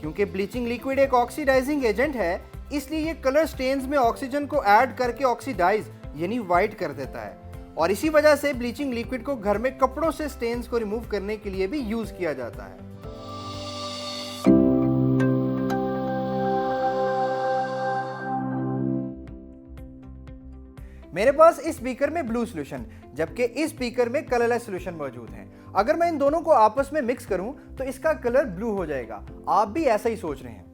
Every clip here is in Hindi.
क्योंकि ब्लीचिंग लिक्विड एक ऑक्सीडाइजिंग एजेंट है, इसलिए ये कलर स्टेन्स में ऑक्सीजन को ऐड करके ऑक्सीडाइज यानी वाइट कर देता है। और इसी वजह से ब्लीचिंग लिक्विड को घर में कपड़ों से स्टेन्स को रिमूव करने के लिए भी यूज किया जाता है। मेरे पास इस बीकर में ब्लू सॉल्यूशन जबकि इस बीकर में कलरलेस सॉल्यूशन मौजूद है। अगर मैं इन दोनों को आपस में मिक्स करूं तो इसका कलर ब्लू हो जाएगा। आप भी ऐसा ही सोच रहे हैं।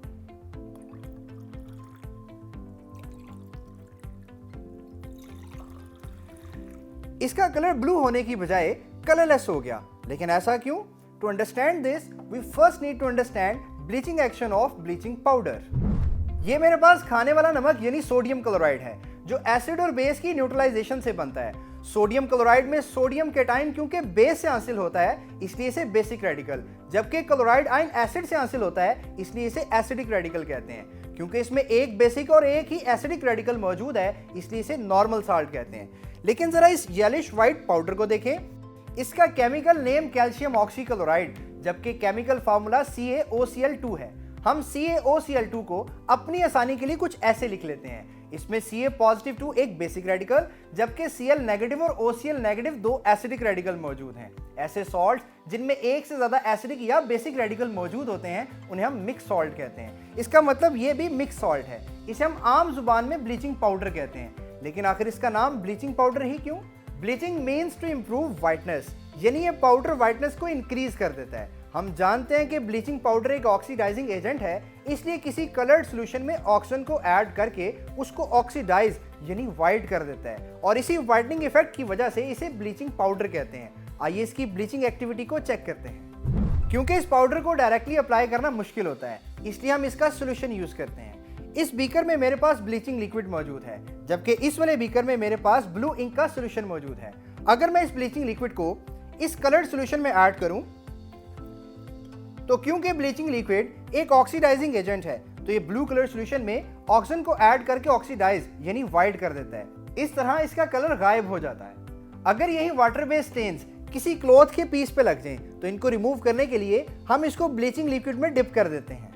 इसका कलर ब्लू होने की बजाय कलरलेस हो गया, लेकिन ऐसा क्यों? To understand this we first need to understand bleaching action of bleaching powder. ये मेरे पास खाने वाला नमक यानी सोडियम क्लोराइड है जो एसिड और बेस की न्यूट्रलाइजेशन से बनता है। सोडियम क्लोराइड में सोडियम केटाइन क्योंकि बेस से हासिल होता है इसलिए इसे बेसिक रेडिकल, जबकि क्लोराइड आयन एसिड से हासिल होता है इसलिए इसे एसिडिक रेडिकल कहते हैं। क्योंकि इसमें एक बेसिक और एक ही एसिडिक रेडिकल मौजूद है इसलिए इसे नॉर्मल साल्ट कहते हैं। लेकिन जरा इस येलिश व्हाइट पाउडर को देखें। इसका केमिकल नेम कैल्शियम ऑक्सीक्लोराइड जबकि केमिकल फार्मूला CaOCl2 है। हम CaOCl2 को अपनी आसानी के लिए कुछ ऐसे लिख लेते हैं। इसमें Ca+2 एक बेसिक रेडिकल जबकि Cl नेगेटिव और OCl नेगेटिव दो एसिडिक रेडिकल मौजूद हैं। ऐसे सॉल्ट्स जिनमें एक से ज्यादा एसिडिक या बेसिक रेडिकल मौजूद होते हैं उन्हें हम मिक्स सॉल्ट कहते हैं। इसका मतलब ये भी मिक्स सॉल्ट है। इसे हम आम जुबान में ब्लीचिंग पाउडर कहते हैं। लेकिन आखिर इसका नाम ब्लीचिंग पाउडर ही क्यों? Bleaching means to improve whiteness, यानी ये पाउडर वाइटनेस को इंक्रीज कर देता है। हम जानते हैं कि ब्लीचिंग पाउडर एक ऑक्सीडाइजिंग एजेंट है, इसलिए किसी कलर्ड सॉल्यूशन में ऑक्सीजन को ऐड करके उसको ऑक्सीडाइज यानी वाइट कर देता है और इसी वाइटनिंग इफेक्ट की वजह से इसे ब्लीचिंग पाउडर कहते हैं। आइए इसकी ब्लीचिंग एक्टिविटी को चेक करते हैं। क्योंकि इस पाउडर को डायरेक्टली अप्लाई करना मुश्किल होता है इसलिए हम इसका सॉल्यूशन यूज करते हैं। इस बीकर में मेरे पास ब्लीचिंग लिक्विड मौजूद है जबकि इस वाले बीकर में मेरे पास ब्लू इंक का सॉल्यूशन मौजूद है। अगर मैं इस ब्लीचिंग लिक्विड को इस कलर्ड सॉल्यूशन में ऐड करूं तो क्योंकि ब्लीचिंग लिक्विड एक ऑक्सीडाइजिंग एजेंट है तो ये ब्लू कलर सॉल्यूशन में ऑक्सीजन को ऐड करके ऑक्सीडाइज यानी वाइट कर देता है। इस तरह इसका कलर गायब हो जाता है। अगर यही वाटर बेस्ड स्टेन्स किसी क्लॉथ के पीस पे लग जाएं तो इनको रिमूव करने के लिए हम इसको ब्लीचिंग लिक्विड में डिप कर देते हैं।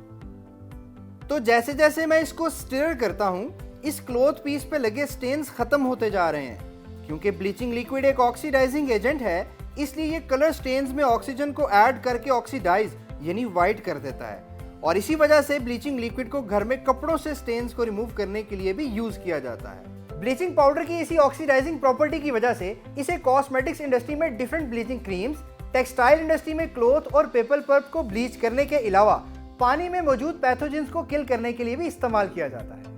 तो जैसे जैसे मैं इसको स्टिर करता हूं इस क्लॉथ पीस पे लगे स्टेन्स खत्म होते जा रहे हैं। क्योंकि ब्लीचिंग लिक्विड एक ऑक्सीडाइजिंग एजेंट है इसलिए ये कलर स्टेन्स में ऑक्सीजन को ऐड करके ऑक्सीडाइज यानी वाइट कर देता है। और इसी वजह से ब्लीचिंग लिक्विड को घर में कपड़ों से स्टेन्स को रिमूव करने के लिए भी यूज किया जाता है। ब्लीचिंग पाउडर की इसी ऑक्सीडाइजिंग प्रॉपर्टी की वजह से इसे कॉस्मेटिक्स इंडस्ट्री में different bleaching creams, textile industry में क्लॉथ और पेपर पल्प को ब्लीच करने के अलावा पानी में मौजूद पैथोजेंस को किल करने के लिए भी इस्तेमाल किया जाता है।